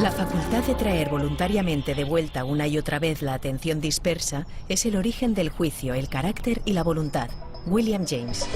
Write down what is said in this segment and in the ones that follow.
La facultad de traer voluntariamente de vuelta una y otra vez la atención dispersa es el origen del juicio, el carácter y la voluntad. William James.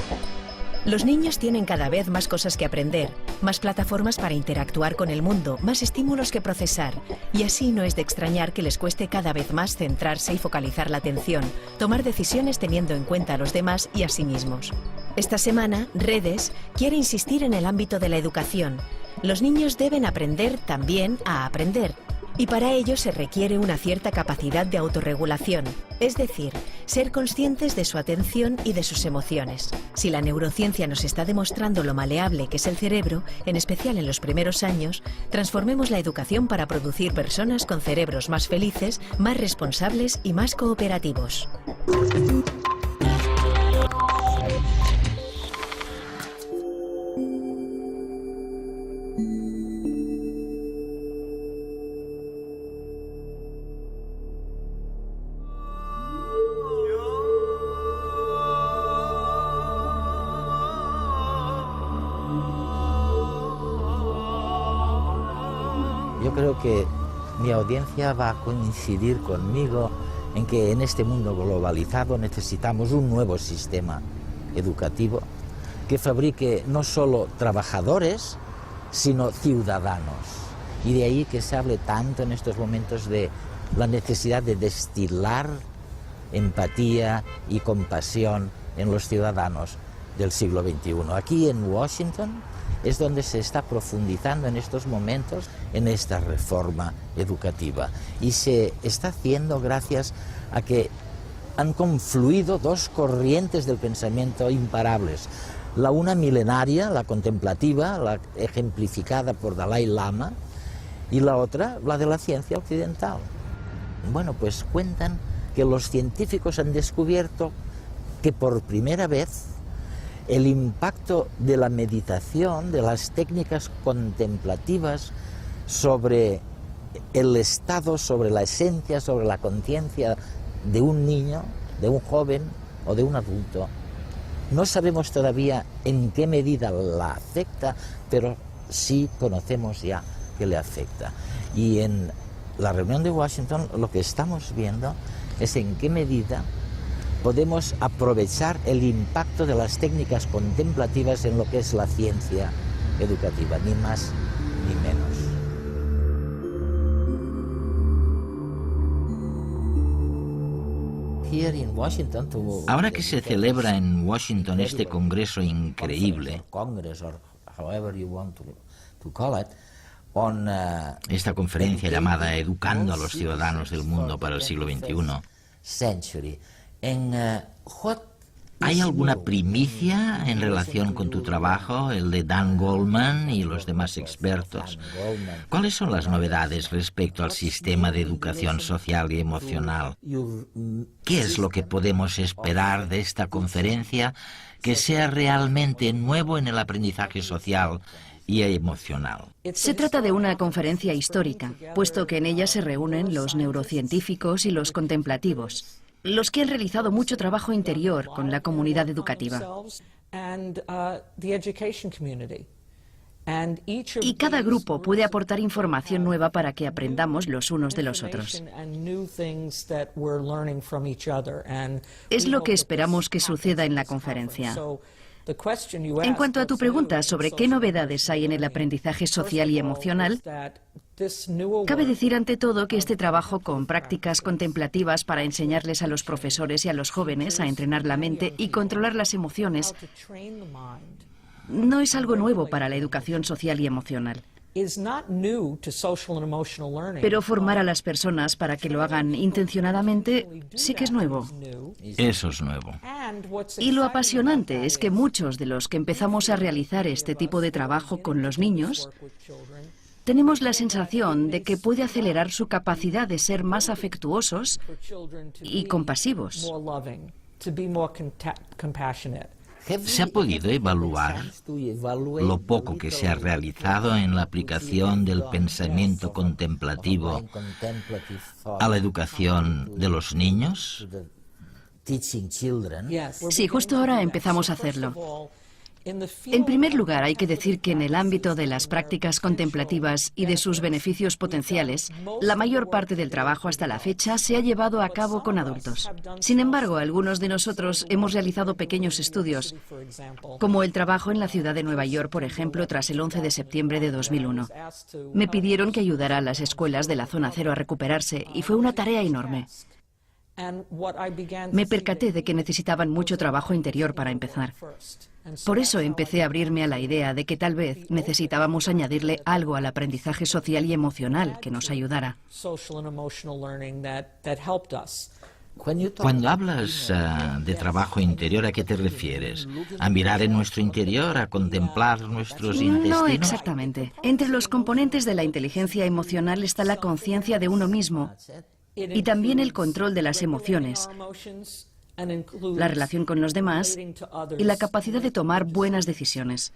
Los niños tienen cada vez más cosas que aprender, más plataformas para interactuar con el mundo, más estímulos que procesar, y así no es de extrañar que les cueste cada vez más centrarse y focalizar la atención, tomar decisiones teniendo en cuenta a los demás y a sí mismos. Esta semana, Redes quiere insistir en el ámbito de la educación. Los niños deben aprender también a aprender, y para ello se requiere una cierta capacidad de autorregulación, es decir, ser conscientes de su atención y de sus emociones. Si la neurociencia nos está demostrando lo maleable que es el cerebro, en especial en los primeros años, transformemos la educación para producir personas con cerebros más felices, más responsables y más cooperativos. Yo creo que mi audiencia va a coincidir conmigo en que en este mundo globalizado necesitamos un nuevo sistema educativo que fabrique no solo trabajadores, sino ciudadanos. Y de ahí que se hable tanto en estos momentos de la necesidad de destilar empatía y compasión en los ciudadanos del siglo XXI. Aquí en Washington es donde se está profundizando en estos momentos en esta reforma educativa. Y se está haciendo gracias a que han confluido dos corrientes del pensamiento imparables. La una milenaria, la contemplativa, la ejemplificada por Dalai Lama, y la otra, la de la ciencia occidental. Bueno, pues cuentan que los científicos han descubierto que por primera vez el impacto de la meditación, de las técnicas contemplativas sobre el estado, sobre la esencia, sobre la conciencia de un niño, de un joven o de un adulto. No sabemos todavía en qué medida la afecta, pero sí conocemos ya que le afecta. Y en la reunión de Washington lo que estamos viendo es en qué medida podemos aprovechar el impacto de las técnicas contemplativas en lo que es la ciencia educativa, ni más ni menos. Ahora que se celebra en Washington este congreso increíble, esta conferencia llamada Educando a los Ciudadanos del Mundo para el siglo XXI, ¿hay alguna primicia en relación con tu trabajo, el de Dan Goleman y los demás expertos? ¿Cuáles son las novedades respecto al sistema de educación social y emocional? ¿Qué es lo que podemos esperar de esta conferencia que sea realmente nuevo en el aprendizaje social y emocional? Se trata de una conferencia histórica, puesto que en ella se reúnen los neurocientíficos y los contemplativos, los que han realizado mucho trabajo interior con la comunidad educativa. Y cada grupo puede aportar información nueva para que aprendamos los unos de los otros. Es lo que esperamos que suceda en la conferencia. En cuanto a tu pregunta sobre qué novedades hay en el aprendizaje social y emocional, cabe decir ante todo que este trabajo con prácticas contemplativas para enseñarles a los profesores y a los jóvenes a entrenar la mente y controlar las emociones no es algo nuevo para la educación social y emocional. Pero formar a las personas para que lo hagan intencionadamente sí que es nuevo. Eso es nuevo. Y lo apasionante es que muchos de los que empezamos a realizar este tipo de trabajo con los niños tenemos la sensación de que puede acelerar su capacidad de ser más afectuosos y compasivos. ¿Se ha podido evaluar lo poco que se ha realizado en la aplicación del pensamiento contemplativo a la educación de los niños? Sí, justo ahora empezamos a hacerlo. En primer lugar, hay que decir que en el ámbito de las prácticas contemplativas y de sus beneficios potenciales, la mayor parte del trabajo hasta la fecha se ha llevado a cabo con adultos. Sin embargo, algunos de nosotros hemos realizado pequeños estudios, como el trabajo en la ciudad de Nueva York, por ejemplo, tras el 11 de septiembre de 2001. Me pidieron que ayudara a las escuelas de la zona cero a recuperarse y fue una tarea enorme. Me percaté de que necesitaban mucho trabajo interior para empezar. Por eso empecé a abrirme a la idea de que tal vez necesitábamos añadirle algo al aprendizaje social y emocional que nos ayudara. Cuando hablas de trabajo interior, ¿a qué te refieres? ¿A mirar en nuestro interior, a contemplar nuestros intestinos? No exactamente. Entre los componentes de la inteligencia emocional está la conciencia de uno mismo y también el control de las emociones, la relación con los demás y la capacidad de tomar buenas decisiones.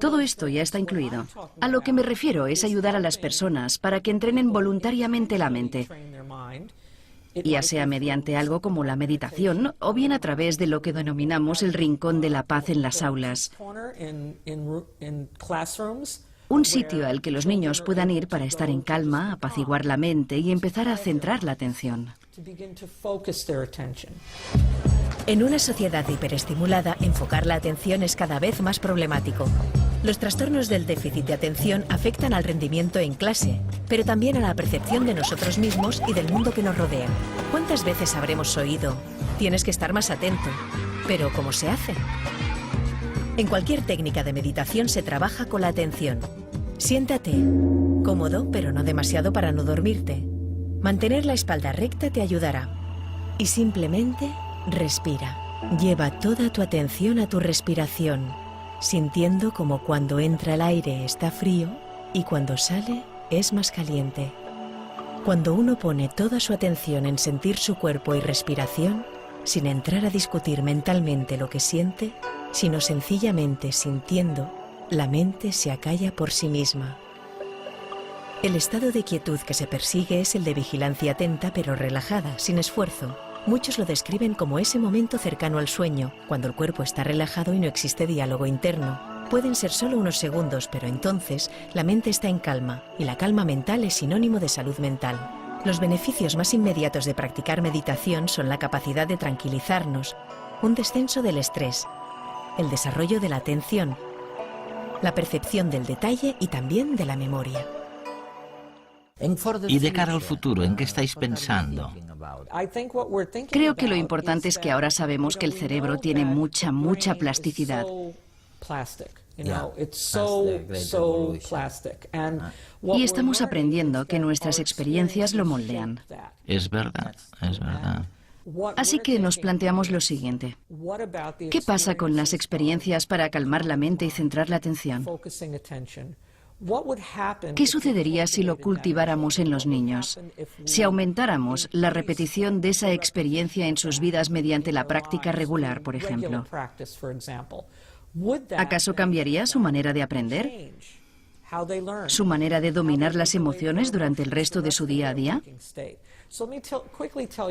Todo esto ya está incluido. A lo que me refiero es ayudar a las personas para que entrenen voluntariamente la mente, ya sea mediante algo como la meditación o bien a través de lo que denominamos el rincón de la paz en las aulas. Un sitio al que los niños puedan ir para estar en calma, apaciguar la mente y empezar a centrar la atención. En una sociedad hiperestimulada, enfocar la atención es cada vez más problemático. Los trastornos del déficit de atención afectan al rendimiento en clase, pero también a la percepción de nosotros mismos y del mundo que nos rodea. ¿Cuántas veces habremos oído? Tienes que estar más atento. Pero ¿cómo se hace? En cualquier técnica de meditación se trabaja con la atención. Siéntate, cómodo, pero no demasiado para no dormirte. Mantener la espalda recta te ayudará. Y simplemente respira. Lleva toda tu atención a tu respiración, sintiendo como cuando entra el aire está frío y cuando sale es más caliente. Cuando uno pone toda su atención en sentir su cuerpo y respiración, sin entrar a discutir mentalmente lo que siente, sino sencillamente sintiendo, la mente se acalla por sí misma. El estado de quietud que se persigue es el de vigilancia atenta pero relajada, sin esfuerzo. Muchos lo describen como ese momento cercano al sueño, cuando el cuerpo está relajado y no existe diálogo interno. Pueden ser solo unos segundos, pero entonces la mente está en calma, y la calma mental es sinónimo de salud mental. Los beneficios más inmediatos de practicar meditación son la capacidad de tranquilizarnos, un descenso del estrés, el desarrollo de la atención, la percepción del detalle y también de la memoria. Y de cara al futuro, ¿en qué estáis pensando? Creo que lo importante es que ahora sabemos que el cerebro tiene mucha plasticidad. Y estamos aprendiendo que nuestras experiencias lo moldean. Es verdad, es verdad. Así que nos planteamos lo siguiente. ¿Qué pasa con las experiencias para calmar la mente y centrar la atención? ¿Qué sucedería si lo cultiváramos en los niños? Si aumentáramos la repetición de esa experiencia en sus vidas mediante la práctica regular, por ejemplo. ¿Acaso cambiaría su manera de aprender? ¿Su manera de dominar las emociones durante el resto de su día a día?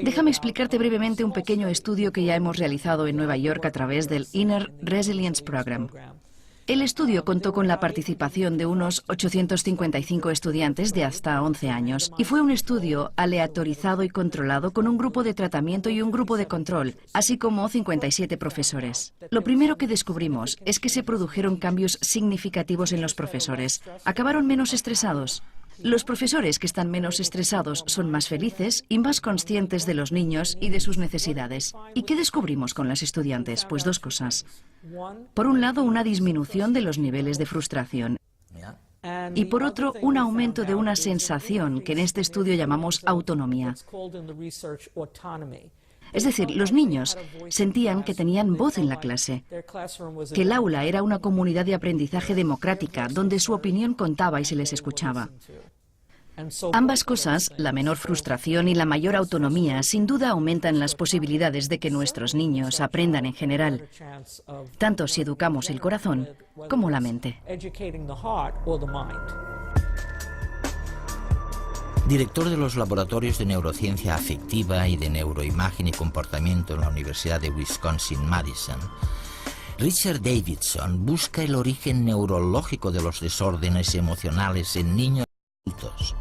Déjame explicarte brevemente un pequeño estudio que ya hemos realizado en Nueva York a través del Inner Resilience Program. El estudio contó con la participación de unos 855 estudiantes de hasta 11 años y fue un estudio aleatorizado y controlado con un grupo de tratamiento y un grupo de control, así como 57 profesores. Lo primero que descubrimos es que se produjeron cambios significativos en los profesores. Acabaron menos estresados. Los profesores que están menos estresados son más felices y más conscientes de los niños y de sus necesidades. ¿Y qué descubrimos con las estudiantes? Pues dos cosas. Por un lado, una disminución de los niveles de frustración. Y por otro, un aumento de una sensación que en este estudio llamamos autonomía. Es decir, los niños sentían que tenían voz en la clase, que el aula era una comunidad de aprendizaje democrática, donde su opinión contaba y se les escuchaba. Ambas cosas, la menor frustración y la mayor autonomía, sin duda aumentan las posibilidades de que nuestros niños aprendan en general, tanto si educamos el corazón como la mente. Director de los laboratorios de neurociencia afectiva y de neuroimagen y comportamiento en la Universidad de Wisconsin-Madison, Richard Davidson busca el origen neurológico de los desórdenes emocionales en niños y adultos.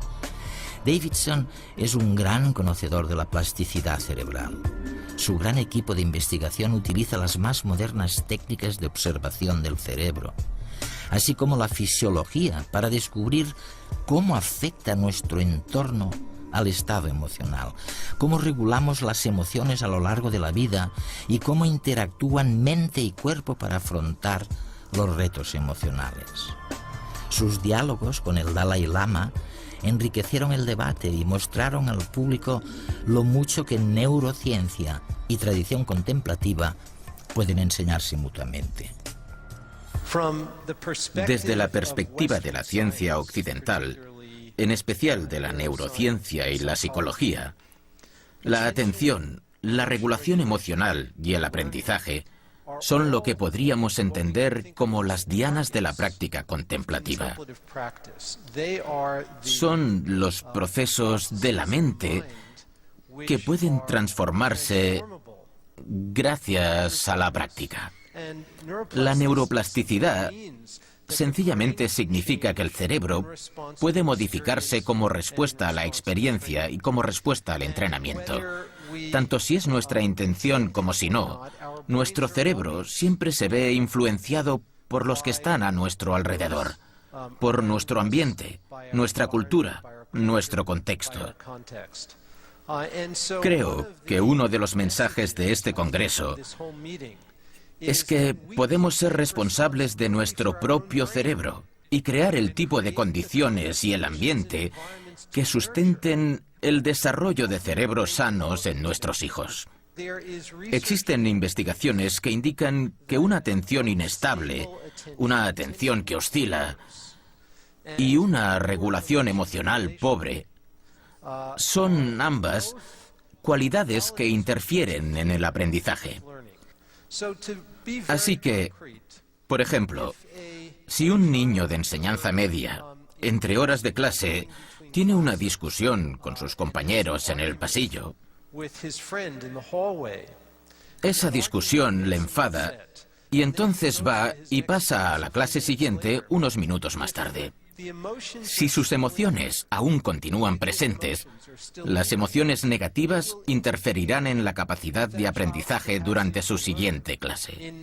Davidson es un gran conocedor de la plasticidad cerebral. Su gran equipo de investigación utiliza las más modernas técnicas de observación del cerebro, así como la fisiología, para descubrir cómo afecta nuestro entorno al estado emocional, cómo regulamos las emociones a lo largo de la vida y cómo interactúan mente y cuerpo para afrontar los retos emocionales. Sus diálogos con el Dalai Lama enriquecieron el debate y mostraron al público lo mucho que neurociencia y tradición contemplativa pueden enseñarse mutuamente. Desde la perspectiva de la ciencia occidental, en especial de la neurociencia y la psicología, la atención, la regulación emocional y el aprendizaje son lo que podríamos entender como las dianas de la práctica contemplativa. Son los procesos de la mente que pueden transformarse gracias a la práctica. La neuroplasticidad sencillamente significa que el cerebro puede modificarse como respuesta a la experiencia y como respuesta al entrenamiento. Tanto si es nuestra intención como si no, nuestro cerebro siempre se ve influenciado por los que están a nuestro alrededor, por nuestro ambiente, nuestra cultura, nuestro contexto. Creo que uno de los mensajes de este congreso es que podemos ser responsables de nuestro propio cerebro y crear el tipo de condiciones y el ambiente que sustenten el desarrollo de cerebros sanos en nuestros hijos. Existen investigaciones que indican que una atención inestable, una atención que oscila y una regulación emocional pobre son ambas cualidades que interfieren en el aprendizaje. Así que, por ejemplo, si un niño de enseñanza media, entre horas de clase, tiene una discusión con sus compañeros en el pasillo, esa discusión le enfada y entonces va y pasa a la clase siguiente unos minutos más tarde. Si sus emociones aún continúan presentes, las emociones negativas interferirán en la capacidad de aprendizaje durante su siguiente clase.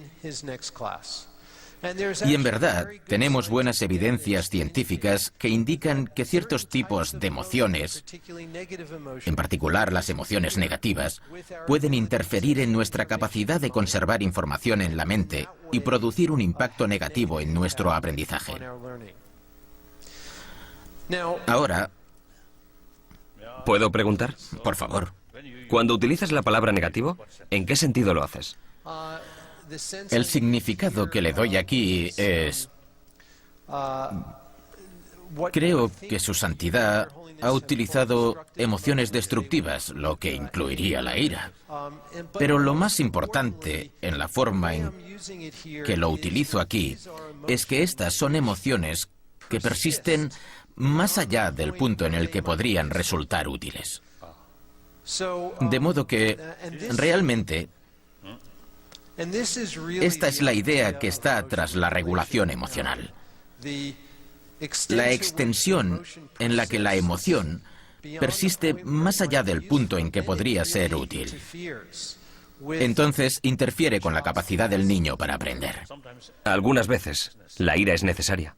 Y en verdad, tenemos buenas evidencias científicas que indican que ciertos tipos de emociones, en particular las emociones negativas, pueden interferir en nuestra capacidad de conservar información en la mente y producir un impacto negativo en nuestro aprendizaje. Ahora, ¿puedo preguntar? por favor, Cuando utilizas la palabra negativo, ¿en qué sentido lo haces? el significado que le doy aquí es... Creo que su santidad ha utilizado emociones destructivas, lo que incluiría la ira. Pero lo más importante en la forma en que lo utilizo aquí es que estas son emociones que persisten más allá del punto en el que podrían resultar útiles. De modo que, realmente, esta es la idea que está tras la regulación emocional. La extensión en la que la emoción persiste más allá del punto en que podría ser útil. Entonces, interfiere con la capacidad del niño para aprender. Algunas veces, la ira es necesaria.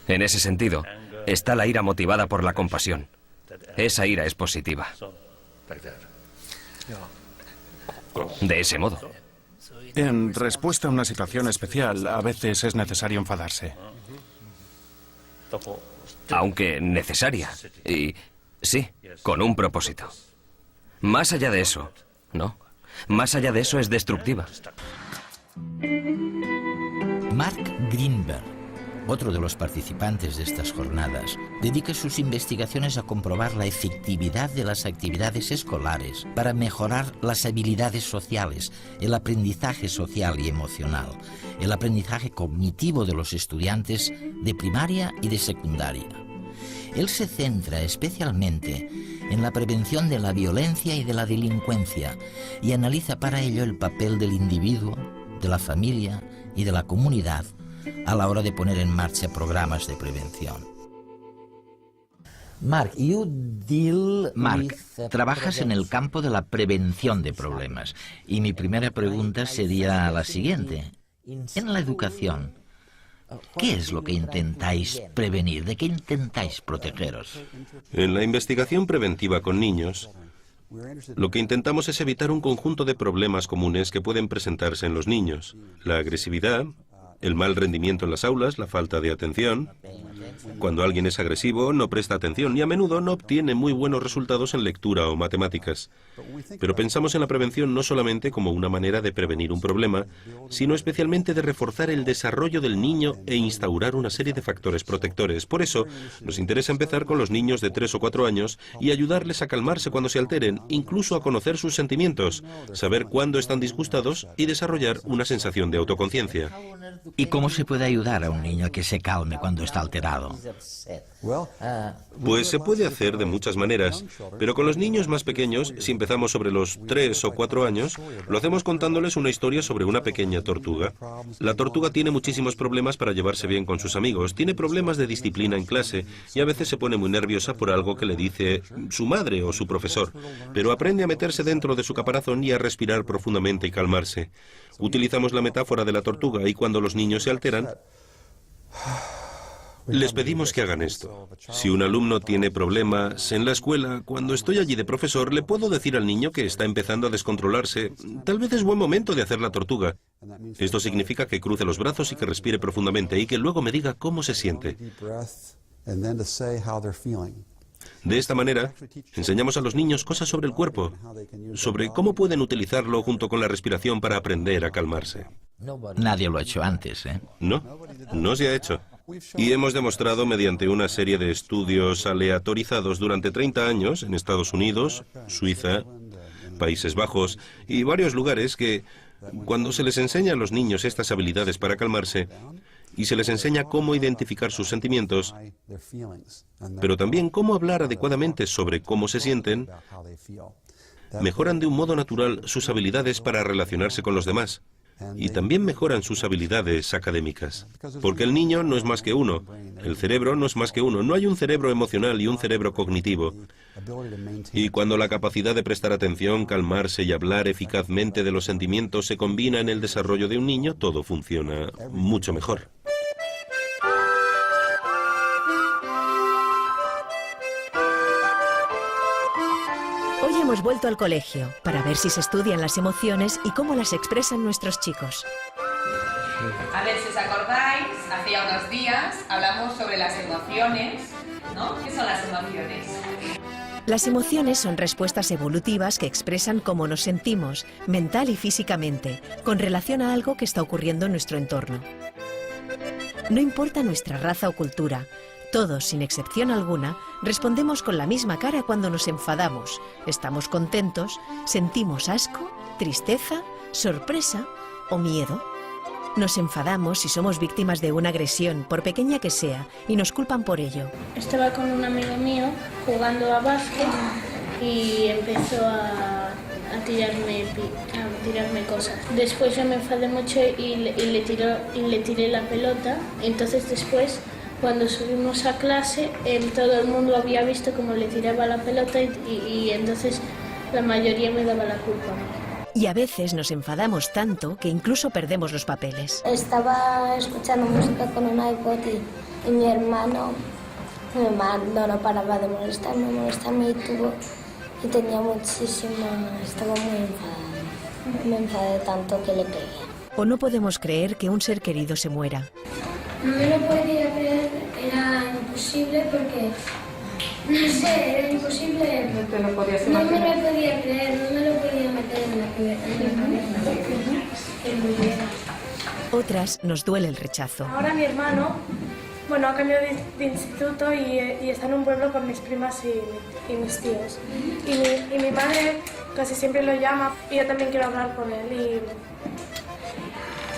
En ese sentido, está la ira motivada por la compasión. Esa ira es positiva. De ese modo. En respuesta a una situación especial, a veces es necesario enfadarse. Aunque necesaria. Y sí, con un propósito. Más allá de eso, ¿no? Más allá de eso es destructiva. Mark Greenberg, otro de los participantes de estas jornadas, dedica sus investigaciones a comprobar la efectividad de las actividades escolares para mejorar las habilidades sociales, el aprendizaje social y emocional, el aprendizaje cognitivo de los estudiantes de primaria y de secundaria. Él se centra especialmente en la prevención de la violencia y de la delincuencia y analiza para ello el papel del individuo, de la familia y de la comunidad a la hora de poner en marcha programas de prevención. Mark, trabajas en el campo de la prevención de problemas y mi primera pregunta sería la siguiente. En la educación, ¿qué es lo que intentáis prevenir? ¿De qué intentáis protegeros? En la investigación preventiva con niños, lo que intentamos es evitar un conjunto de problemas comunes que pueden presentarse en los niños. La agresividad, el mal rendimiento en las aulas, la falta de atención. Cuando alguien es agresivo, no presta atención y a menudo no obtiene muy buenos resultados en lectura o matemáticas. Pero pensamos en la prevención no solamente como una manera de prevenir un problema, sino especialmente de reforzar el desarrollo del niño e instaurar una serie de factores protectores. Por eso, nos interesa empezar con los niños de 3 o 4 años y ayudarles a calmarse cuando se alteren, incluso a conocer sus sentimientos, saber cuándo están disgustados y desarrollar una sensación de autoconciencia. ¿Y cómo se puede ayudar a un niño a que se calme cuando está alterado? Pues se puede hacer de muchas maneras, pero con los niños más pequeños, si empezamos sobre los 3 o 4 años, lo hacemos contándoles una historia sobre una pequeña tortuga. La tortuga tiene muchísimos problemas para llevarse bien con sus amigos, tiene problemas de disciplina en clase y a veces se pone muy nerviosa por algo que le dice su madre o su profesor, pero aprende a meterse dentro de su caparazón y a respirar profundamente y calmarse. Utilizamos la metáfora de la tortuga y cuando los niños se alteran, les pedimos que hagan esto. Si un alumno tiene problemas en la escuela, cuando estoy allí de profesor, le puedo decir al niño que está empezando a descontrolarse, tal vez es buen momento de hacer la tortuga. Esto significa que cruce los brazos y que respire profundamente y que luego me diga cómo se siente. De esta manera, enseñamos a los niños cosas sobre el cuerpo, sobre cómo pueden utilizarlo junto con la respiración para aprender a calmarse. Nadie lo ha hecho antes, ¿eh? No, no se ha hecho. Y hemos demostrado mediante una serie de estudios aleatorizados durante 30 años en Estados Unidos, Suiza, Países Bajos y varios lugares que cuando se les enseña a los niños estas habilidades para calmarse y se les enseña cómo identificar sus sentimientos, pero también cómo hablar adecuadamente sobre cómo se sienten, mejoran de un modo natural sus habilidades para relacionarse con los demás. Y también mejoran sus habilidades académicas. Porque el niño no es más que uno. El cerebro no es más que uno. No hay un cerebro emocional y un cerebro cognitivo. Y cuando la capacidad de prestar atención, calmarse y hablar eficazmente de los sentimientos se combina en el desarrollo de un niño, todo funciona mucho mejor. Hoy hemos vuelto al colegio para ver si se estudian las emociones y cómo las expresan nuestros chicos. A ver si os acordáis, hacía unos días hablamos sobre las emociones, ¿no? ¿Qué son las emociones? Las emociones son respuestas evolutivas que expresan cómo nos sentimos, mental y físicamente, con relación a algo que está ocurriendo en nuestro entorno. No importa nuestra raza o cultura, todos, sin excepción alguna, respondemos con la misma cara cuando nos enfadamos, estamos contentos, sentimos asco, tristeza, sorpresa o miedo. Nos enfadamos si somos víctimas de una agresión, por pequeña que sea, y nos culpan por ello. Estaba con un amigo mío jugando a básquet y empezó a tirarme cosas. Después yo me enfadé mucho y le tiré la pelota. Entonces después, cuando subimos a clase, todo el mundo había visto cómo le tiraba la pelota y entonces la mayoría me daba la culpa a mí. Y a veces nos enfadamos tanto que incluso perdemos los papeles. Estaba escuchando música con un iPod y mi hermano no paraba de molestarme y tenía estaba muy enfadado. Me enfadé tanto que le pegué. O no podemos creer que un ser querido se muera. No me lo podía creer, era imposible porque, no sé, era imposible. No te lo podías No imaginar. me lo podía creer, no me lo podía meter en la cabeza. Otras nos duele el rechazo. Ahora mi hermano, ha cambiado de instituto y está en un pueblo con mis primas y mis tíos. Y mi padre casi siempre lo llama y yo también quiero hablar con él.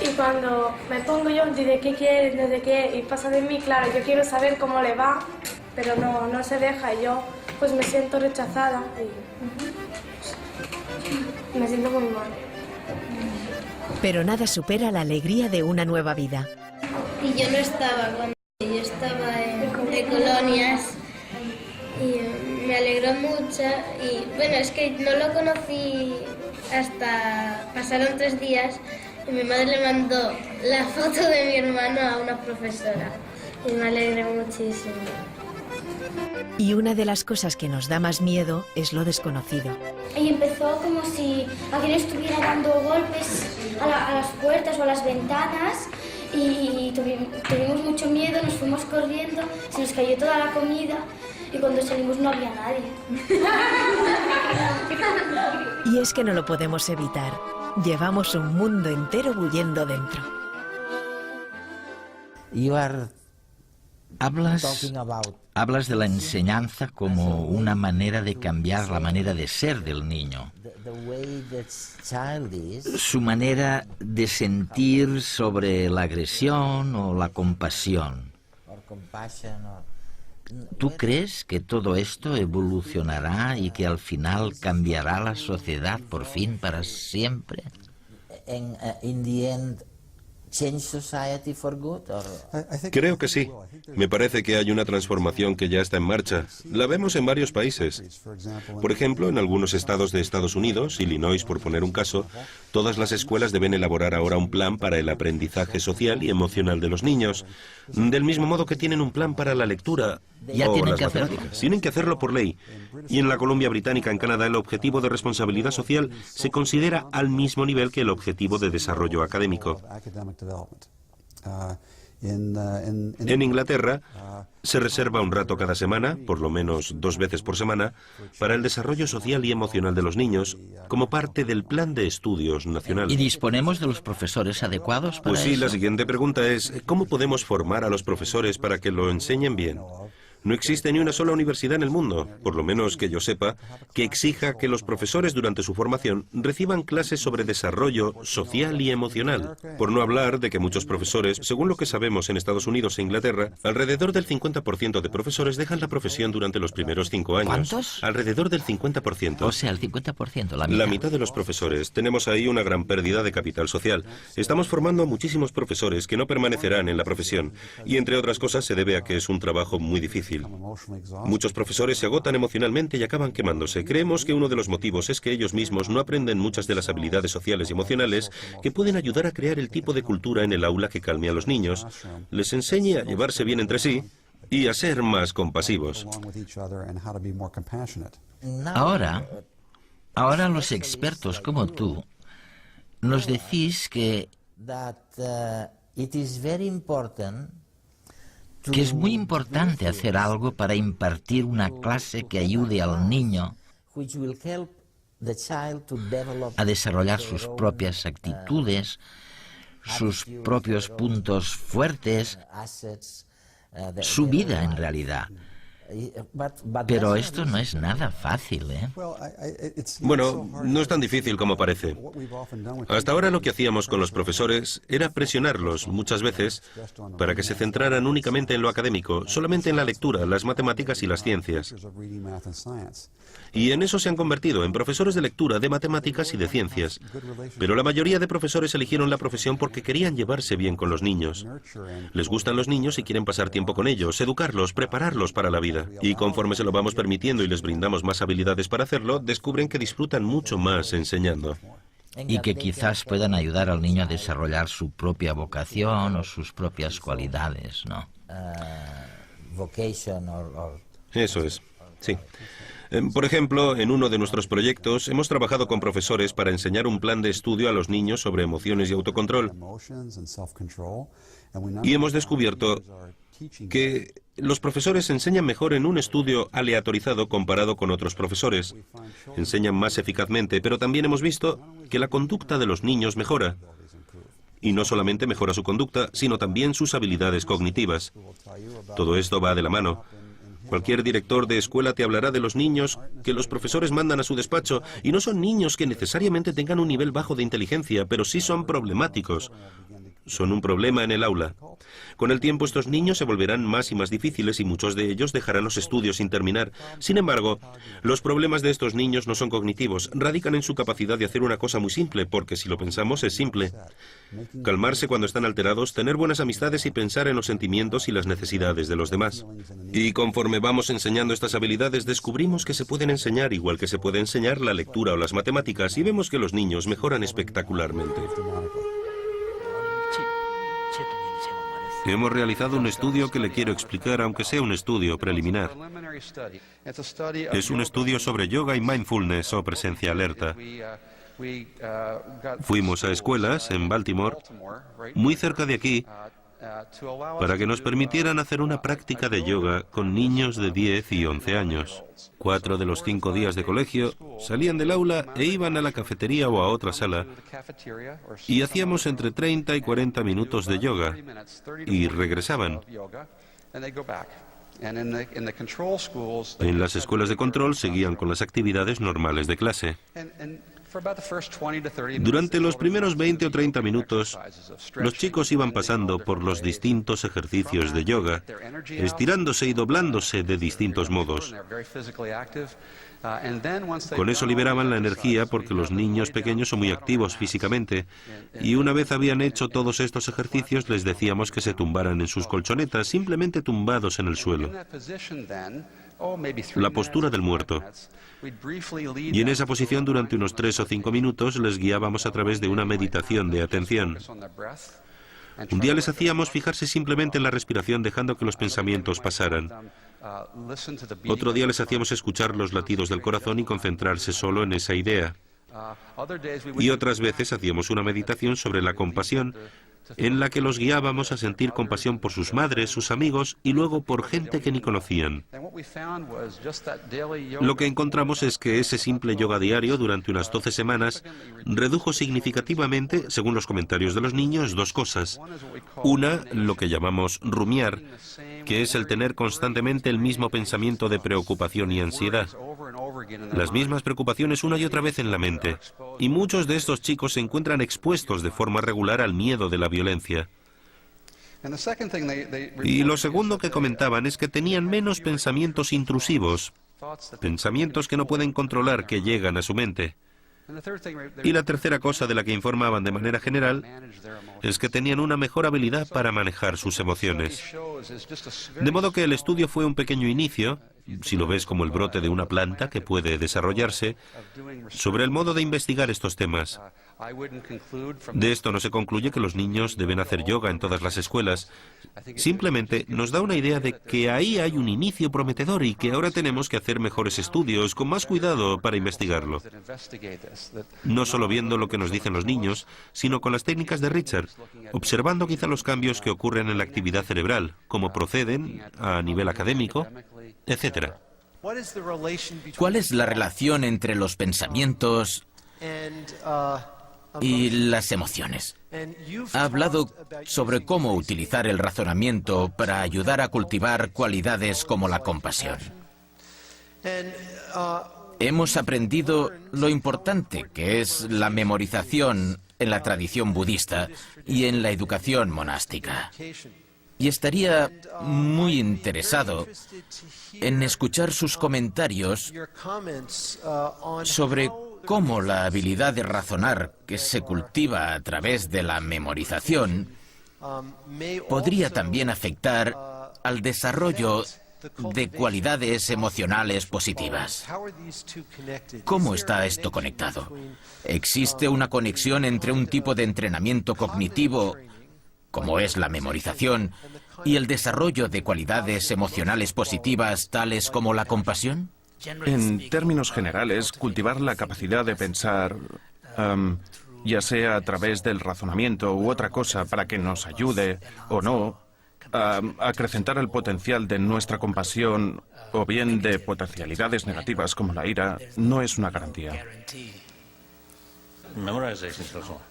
Y cuando me pongo yo, dice qué quieres, no sé qué, y pasa de mí, claro, yo quiero saber cómo le va. pero no se deja y yo pues me siento rechazada y me siento muy mal. Pero nada supera la alegría de una nueva vida. Y yo no estaba cuando yo estaba en colonias y me alegró mucho y bueno, es que no lo conocí hasta pasaron 3 días y mi madre le mandó la foto de mi hermano a una profesora y me alegré muchísimo. Y una de las cosas que nos da más miedo es lo desconocido. Y empezó como si alguien estuviera dando golpes a las puertas o a las ventanas y tuvimos mucho miedo, nos fuimos corriendo, se nos cayó toda la comida y cuando salimos no había nadie. Y es que no lo podemos evitar. Llevamos un mundo entero bullendo dentro. Hablas de la enseñanza como una manera de cambiar la manera de ser del niño. Su manera de sentir sobre la agresión o la compasión. ¿Tú crees que todo esto evolucionará y que al final cambiará la sociedad por fin para siempre? Creo que sí. Me parece que hay una transformación que ya está en marcha. La vemos en varios países. Por ejemplo, en algunos estados de Estados Unidos, Illinois por poner un caso, todas las escuelas deben elaborar ahora un plan para el aprendizaje social y emocional de los niños. Del mismo modo que tienen un plan para la lectura o las matemáticas. Tienen que hacerlo por ley. Y en la Columbia Británica, en Canadá, el objetivo de responsabilidad social se considera al mismo nivel que el objetivo de desarrollo académico. En Inglaterra se reserva un rato cada semana, por lo menos 2 veces por semana, para el desarrollo social y emocional de los niños, como parte del plan de estudios nacional. ¿Y disponemos de los profesores adecuados para Pues sí, eso? la siguiente pregunta es, ¿cómo podemos formar a los profesores para que lo enseñen bien? No existe ni una sola universidad en el mundo, por lo menos que yo sepa, que exija que los profesores durante su formación reciban clases sobre desarrollo social y emocional. Por no hablar de que muchos profesores, según lo que sabemos en Estados Unidos e Inglaterra, alrededor del 50% de profesores dejan la profesión durante los primeros 5 años. ¿Cuántos? Alrededor del 50%. O sea, el 50%, la mitad. La mitad de los profesores. Tenemos ahí una gran pérdida de capital social. Estamos formando a muchísimos profesores que no permanecerán en la profesión. Y entre otras cosas se debe a que es un trabajo muy difícil. Muchos profesores se agotan emocionalmente y acaban quemándose. Creemos que uno de los motivos es que ellos mismos no aprenden muchas de las habilidades sociales y emocionales que pueden ayudar a crear el tipo de cultura en el aula que calme a los niños, les enseñe a llevarse bien entre sí y a ser más compasivos. Ahora los expertos como tú nos decís que es muy importante hacer algo para impartir una clase que ayude al niño a desarrollar sus propias actitudes, sus propios puntos fuertes, su vida en realidad. Pero esto no es nada fácil, ¿eh? Bueno, no es tan difícil como parece. Hasta ahora lo que hacíamos con los profesores era presionarlos muchas veces para que se centraran únicamente en lo académico, solamente en la lectura, las matemáticas y las ciencias. Y en eso se han convertido, en profesores de lectura, de matemáticas y de ciencias. Pero la mayoría de profesores eligieron la profesión porque querían llevarse bien con los niños. Les gustan los niños y quieren pasar tiempo con ellos, educarlos, prepararlos para la vida. Y conforme se lo vamos permitiendo y les brindamos más habilidades para hacerlo, descubren que disfrutan mucho más enseñando. Y que quizás puedan ayudar al niño a desarrollar su propia vocación o sus propias cualidades, ¿no? Eso es, sí. Por ejemplo, en uno de nuestros proyectos hemos trabajado con profesores para enseñar un plan de estudio a los niños sobre emociones y autocontrol. Y hemos descubierto que los profesores enseñan mejor en un estudio aleatorizado comparado con otros profesores. Enseñan más eficazmente, pero también hemos visto que la conducta de los niños mejora. Y no solamente mejora su conducta, sino también sus habilidades cognitivas. Todo esto va de la mano. Cualquier director de escuela te hablará de los niños que los profesores mandan a su despacho, y no son niños que necesariamente tengan un nivel bajo de inteligencia, pero sí son problemáticos. son un problema en el aula. Con el tiempo estos niños se volverán más y más difíciles y muchos de ellos dejarán los estudios sin terminar. Sin embargo, los problemas de estos niños no son cognitivos, radican en su capacidad de hacer una cosa muy simple, porque si lo pensamos es simple. Calmarse cuando están alterados, tener buenas amistades y pensar en los sentimientos y las necesidades de los demás. Y conforme vamos enseñando estas habilidades, descubrimos que se pueden enseñar igual que se puede enseñar la lectura o las matemáticas, y vemos que los niños mejoran espectacularmente. Hemos realizado un estudio que le quiero explicar, aunque sea un estudio preliminar. Es un estudio sobre yoga y mindfulness o presencia alerta. Fuimos a escuelas en Baltimore, muy cerca de aquí, para que nos permitieran hacer una práctica de yoga con niños de 10 y 11 años. 4 de los 5 días de colegio salían del aula e iban a la cafetería o a otra sala y hacíamos entre 30 y 40 minutos de yoga y regresaban. En las escuelas de control seguían con las actividades normales de clase. Durante los primeros 20 o 30 minutos, los chicos iban pasando por los distintos ejercicios de yoga, estirándose y doblándose de distintos modos. Con eso liberaban la energía porque los niños pequeños son muy activos físicamente, y una vez habían hecho todos estos ejercicios les decíamos que se tumbaran en sus colchonetas, simplemente tumbados en el suelo. La postura del muerto. Y en esa posición durante unos 3 o 5 minutos les guiábamos a través de una meditación de atención. Un día les hacíamos fijarse simplemente en la respiración dejando que los pensamientos pasaran. Otro día les hacíamos escuchar los latidos del corazón y concentrarse solo en esa idea. Y otras veces hacíamos una meditación sobre la compasión, en la que los guiábamos a sentir compasión por sus madres, sus amigos y luego por gente que ni conocían. Lo que encontramos es que ese simple yoga diario durante unas 12 semanas redujo significativamente, según los comentarios de los niños, 2 cosas. Una, lo que llamamos rumiar, que es el tener constantemente el mismo pensamiento de preocupación y ansiedad. Las mismas preocupaciones una y otra vez en la mente. Y muchos de estos chicos se encuentran expuestos de forma regular al miedo de la violencia. Y lo segundo que comentaban es que tenían menos pensamientos intrusivos, pensamientos que no pueden controlar que llegan a su mente. Y la tercera cosa de la que informaban de manera general es que tenían una mejor habilidad para manejar sus emociones. De modo que el estudio fue un pequeño inicio, si lo ves como el brote de una planta que puede desarrollarse, sobre el modo de investigar estos temas. De esto no se concluye que los niños deben hacer yoga en todas las escuelas. Simplemente nos da una idea de que ahí hay un inicio prometedor y que ahora tenemos que hacer mejores estudios, con más cuidado para investigarlo. No solo viendo lo que nos dicen los niños, sino con las técnicas de Richard, observando quizá los cambios que ocurren en la actividad cerebral, cómo proceden a nivel académico, etc. ¿Cuál es la relación entre los pensamientos y las emociones? Ha hablado sobre cómo utilizar el razonamiento para ayudar a cultivar cualidades como la compasión. Hemos aprendido lo importante que es la memorización en la tradición budista y en la educación monástica. Y estaría muy interesado en escuchar sus comentarios sobre cómo la habilidad de razonar que se cultiva a través de la memorización podría también afectar al desarrollo de cualidades emocionales positivas. ¿Cómo está esto conectado? ¿Existe una conexión entre un tipo de entrenamiento cognitivo, como es la memorización, y el desarrollo de cualidades emocionales positivas tales como la compasión? En términos generales, cultivar la capacidad de pensar, ya sea a través del razonamiento u otra cosa para que nos ayude o no a acrecentar el potencial de nuestra compasión o bien de potencialidades negativas como la ira, no es una garantía.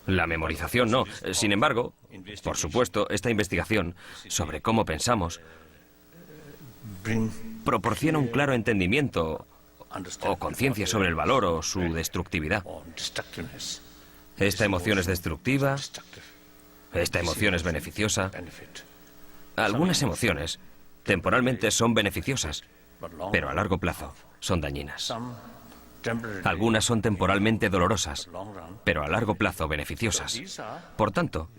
La memorización no. Sin embargo, por supuesto, esta investigación sobre cómo pensamos proporciona un claro entendimiento o conciencia sobre el valor o su destructividad. Esta emoción es destructiva esta emoción es beneficiosa. Algunas emociones temporalmente son beneficiosas, pero a largo plazo son dañinas. Algunas son temporalmente dolorosas, pero a largo plazo beneficiosas. Por tanto,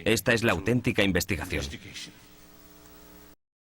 esta es la auténtica investigación.